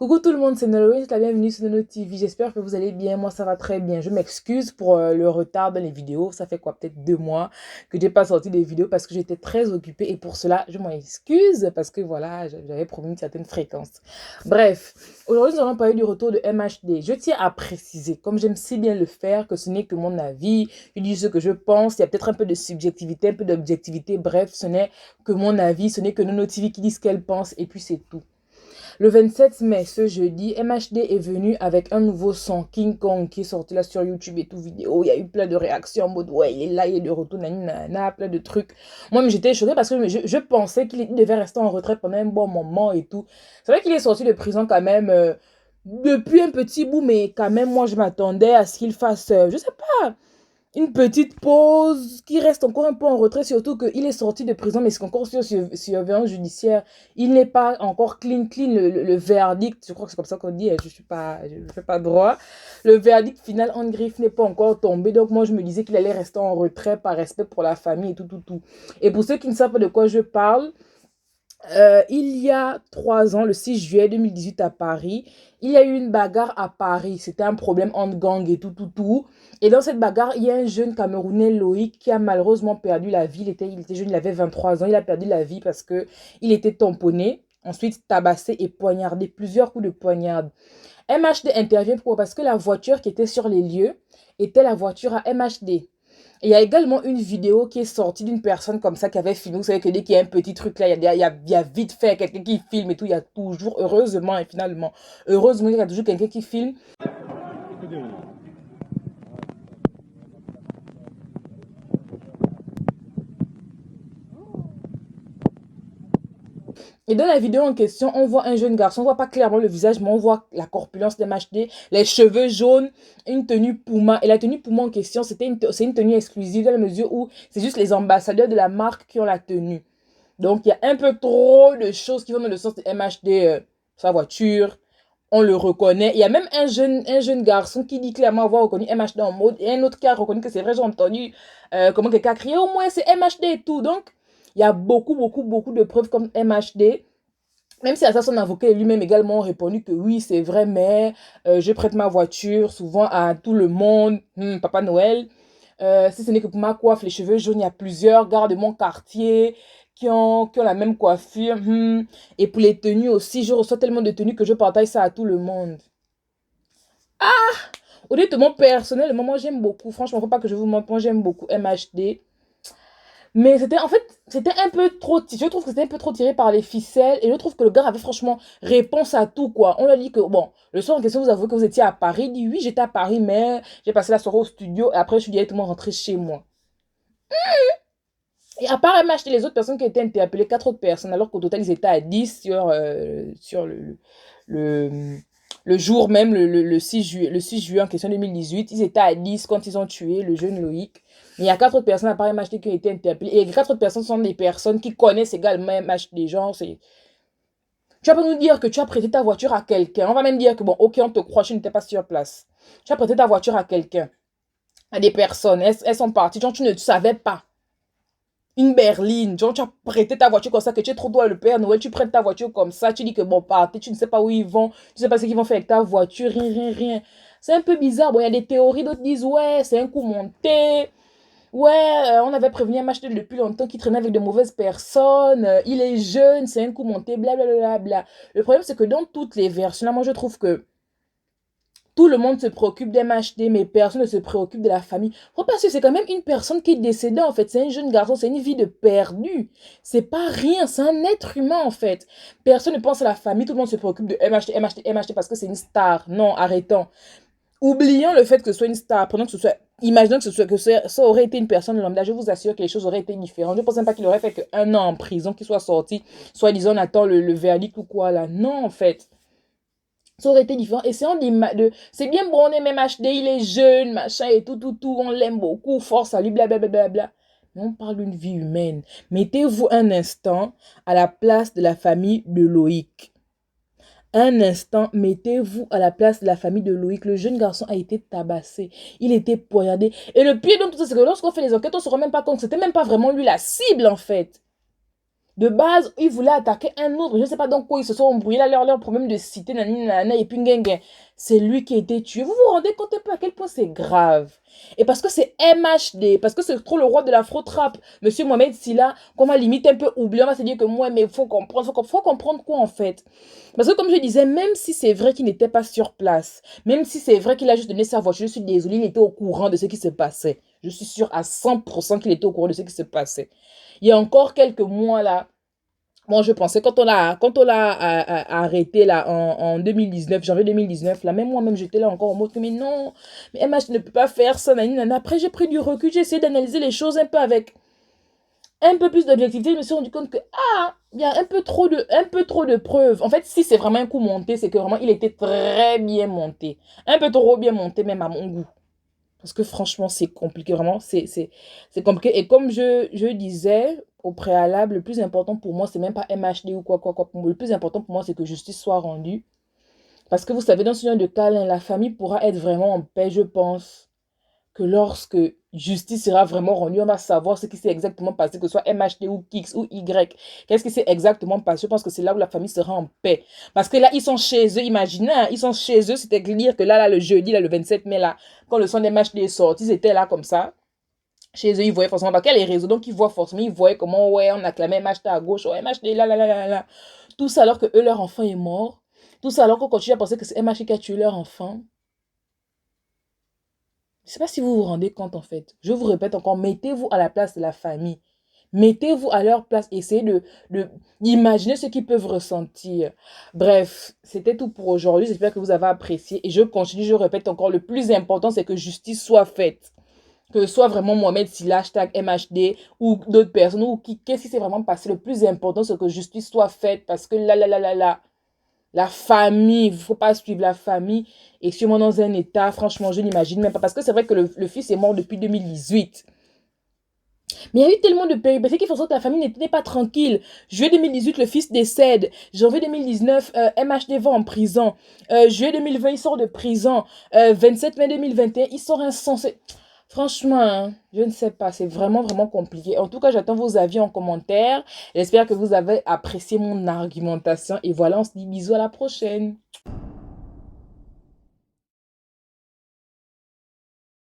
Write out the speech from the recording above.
Coucou tout le monde, c'est Nolwenn, la bienvenue sur Nono TV. J'espère que vous allez bien. Moi, ça va très bien. Je m'excuse pour le retard dans les vidéos. Ça fait quoi, peut-être 2 mois que j'ai pas sorti des vidéos parce que j'étais très occupée et pour cela, je m'en excuse parce que voilà, j'avais promis une certaine fréquence. Bref, aujourd'hui, nous allons parler du retour de MHD. Je tiens à préciser, comme j'aime si bien le faire, que ce n'est que mon avis. Je dis ce que je pense. Il y a peut-être un peu de subjectivité, un peu d'objectivité. Bref, ce n'est que mon avis. Ce n'est que Nono TV qui dit ce qu'elle pense et puis c'est tout. Le 27 mai, ce jeudi, MHD est venu avec un nouveau son, King Kong, qui est sorti là sur YouTube et tout vidéo. Il y a eu plein de réactions en mode, ouais, il est là, il est de retour, nanana, plein de trucs. Moi, j'étais choquée parce que je pensais qu'il devait rester en retraite pendant un bon moment et tout. C'est vrai qu'il est sorti de prison quand même depuis un petit bout, mais quand même, moi, je m'attendais à ce qu'il fasse, je sais pas, une petite pause, qui reste encore un peu en retrait, surtout qu'il est sorti de prison, mais c'est encore sur surveillance judiciaire. Il n'est pas encore clean, le verdict, je crois que c'est comme ça qu'on dit, je fais pas droit. Le verdict final en griffe n'est pas encore tombé, donc moi je me disais qu'il allait rester en retrait par respect pour la famille et tout. Et pour ceux qui ne savent pas de quoi je parle, il y a 3 ans, le 6 juillet 2018 à Paris, il y a eu une bagarre à Paris. C'était un problème entre gang et tout. Et dans cette bagarre, il y a un jeune Camerounais, Loïc, qui a malheureusement perdu la vie. Il était jeune, il avait 23 ans. Il a perdu la vie parce que il était tamponné, ensuite tabassé et poignardé, plusieurs coups de poignarde. MHD intervient pourquoi? Parce que la voiture qui était sur les lieux était la voiture à MHD. Et il y a également une vidéo qui est sortie d'une personne comme ça qui avait filmé. Vous savez que dès qu'il y a un petit truc là, il y a vite fait quelqu'un qui filme et tout. Il y a toujours, heureusement et finalement, heureusement, il y a toujours quelqu'un qui filme. Et dans la vidéo en question, on voit un jeune garçon, on voit pas clairement le visage, mais on voit la corpulence des MHD, les cheveux jaunes, une tenue Puma. Et la tenue Puma en question, c'est une tenue exclusive dans la mesure où c'est juste les ambassadeurs de la marque qui ont la tenue. Donc, il y a un peu trop de choses qui vont dans le sens de MHD, sa voiture, on le reconnaît. Il y a même un jeune garçon qui dit clairement avoir reconnu MHD en mode, et un autre qui a reconnu que c'est vrai, j'ai entendu comment quelqu'un a crié, au moins c'est MHD et tout. Donc, il y a beaucoup de preuves comme MHD. Même si à ça, son avocat lui-même également ont répondu que oui, c'est vrai, mais je prête ma voiture souvent à tout le monde. Papa Noël. Si ce n'est que pour ma coiffe, les cheveux jaunes, il y a plusieurs gars de mon quartier qui ont la même coiffure. Et pour les tenues aussi, je reçois tellement de tenues que je partage ça à tout le monde. Honnêtement, personnellement, moi j'aime beaucoup. Franchement, faut pas que je vous montre, moi j'aime beaucoup MHD. Mais c'était un peu trop, je trouve que c'était un peu trop tiré par les ficelles et je trouve que le gars avait franchement réponse à tout, quoi. On lui a dit que, bon, le soir en question, vous avouez que vous étiez à Paris. Il dit, oui, j'étais à Paris, mais j'ai passé la soirée au studio et après, je suis directement rentré chez moi. Et à part MHT, les autres personnes qui étaient interpellées, 4 autres personnes, alors qu'au total, ils étaient à 10 sur le, le jour même, le 6 juillet en question 2018, ils étaient à 10 quand ils ont tué le jeune Loïc. Mais il y a 4 autres personnes à part MHT qui ont été interpellées. Et les 4 autres personnes sont des personnes qui connaissent également MHT. Genre, tu vas pas nous dire que tu as prêté ta voiture à quelqu'un. On va même dire que, bon, ok, on te croit, tu n'étais pas sur place. Tu as prêté ta voiture à quelqu'un, à des personnes. Elles sont parties. Genre, tu ne savais pas. Une berline, genre tu as prêté ta voiture comme ça, que tu es trop doué le Père Noël, tu prêtes ta voiture comme ça, tu dis que bon, partez, tu ne sais pas où ils vont, tu ne sais pas ce qu'ils vont faire avec ta voiture, rien. C'est un peu bizarre. Bon, il y a des théories, d'autres disent, ouais, c'est un coup monté, ouais, on avait prévenu un m'acheter depuis longtemps qu'il traînait avec de mauvaises personnes, il est jeune, c'est un coup monté, blablabla. Le problème, c'est que dans toutes les versions, là, moi, je trouve que tout le monde se préoccupe des MHD, mais personne ne se préoccupe de la famille. Faut pas que c'est quand même une personne qui est décédée, en fait. C'est un jeune garçon, c'est une vie de perdu. C'est pas rien, c'est un être humain, en fait. Personne ne pense à la famille, tout le monde se préoccupe de MHD parce que c'est une star. Non, arrêtons. Oublions le fait que ce soit une star. Prenons que ce soit, imaginons ça aurait été une personne lambda. Je vous assure que les choses auraient été différentes. Je ne pense même pas qu'il aurait fait qu'un an en prison, qu'il soit sorti, soit disant on attend le verdict ou quoi là. Non, en fait. Ça aurait été différent. Essayons c'est bien bon, on est même HD, il est jeune, machin et tout, on l'aime beaucoup, force à lui, blablabla. Mais on parle d'une vie humaine. Mettez-vous un instant à la place de la famille de Loïc. Un instant, mettez-vous à la place de la famille de Loïc. Le jeune garçon a été tabassé. Il était poignardé. Et le pire dans tout ça, c'est que lorsqu'on fait les enquêtes, on ne se rend même pas compte que c'était même pas vraiment lui la cible, en fait. De base, ils voulaient attaquer un autre. Je ne sais pas dans quoi ils se sont embrouillés. Là, leur problème de cité, nanani, nanana, et puis ngengen. C'est lui qui a été tué. Vous vous rendez compte un peu à quel point c'est grave. Et parce que c'est MHD, parce que c'est trop le roi de l'afro-trap, Monsieur Mohamed Silla, qu'on va limite un peu oublier, on va se dire que moi, mais il faut comprendre quoi en fait. Parce que comme je disais, même si c'est vrai qu'il n'était pas sur place, même si c'est vrai qu'il a juste donné sa voiture, je suis désolée, il était au courant de ce qui se passait. Je suis sûre à 100% qu'il était au courant de ce qui se passait. Il y a encore quelques mois là, moi je pensais quand on l'a arrêté là en 2019, janvier 2019, là, même moi-même j'étais là encore en mode que mais non, mais MH ne peut pas faire ça, nanana. Après j'ai pris du recul, j'ai essayé d'analyser les choses un peu avec un peu plus d'objectivité, je me suis rendu compte que, il y a un peu trop de preuves. En fait, si c'est vraiment un coup monté, c'est que vraiment, il était très bien monté. Un peu trop bien monté, même à mon goût. Parce que franchement, c'est compliqué, vraiment, c'est compliqué. Et comme je disais au préalable, le plus important pour moi, c'est même pas MHD ou quoi. Le plus important pour moi, c'est que justice soit rendue. Parce que vous savez, dans ce genre de cas, la famille pourra être vraiment en paix, je pense que lorsque justice sera vraiment rendue, on va savoir ce qui s'est exactement passé, que ce soit MHD ou X ou Y. Qu'est-ce qui s'est exactement passé? Je pense que c'est là où la famille sera en paix. Parce que là, ils sont chez eux, imaginez, hein, ils sont chez eux, c'était dire que là, le jeudi, là, le 27 mai, là, quand le son MHD est sorti, ils étaient là comme ça. Chez eux, ils voyaient forcément, pas quel réseaux, donc ils voient forcément, ils voyaient comment, ouais, on acclamait MHD à gauche, ouais, MHD, là. Tout ça alors que eux, leur enfant est mort. Tout ça alors qu'on continue à penser que c'est MHD qui a tué leur enfant. Je ne sais pas si vous vous rendez compte en fait. Je vous répète encore, mettez-vous à la place de la famille. Mettez-vous à leur place. Essayez d'imaginer ce qu'ils peuvent ressentir. Bref, c'était tout pour aujourd'hui. J'espère que vous avez apprécié. Et je continue, je répète encore, le plus important, c'est que justice soit faite. Que ce soit vraiment Mohamed Silla, hashtag MHD, ou d'autres personnes, ou qu'est-ce qui s'est vraiment passé. Le plus important, c'est que justice soit faite. Parce que là. La famille, il ne faut pas suivre la famille. Et sûrement dans un état, franchement, je n'imagine même pas. Parce que c'est vrai que le fils est mort depuis 2018. Mais il y a eu tellement de péripéties qui font ça que la famille n'était pas tranquille. Juillet 2018, le fils décède. Janvier 2019, MHD va en prison. Juillet 2020, il sort de prison. 27 mai 2021, il sort insensé. Franchement, hein, je ne sais pas, c'est vraiment, vraiment compliqué. En tout cas, j'attends vos avis en commentaire. J'espère que vous avez apprécié mon argumentation. Et voilà, on se dit bisous à la prochaine.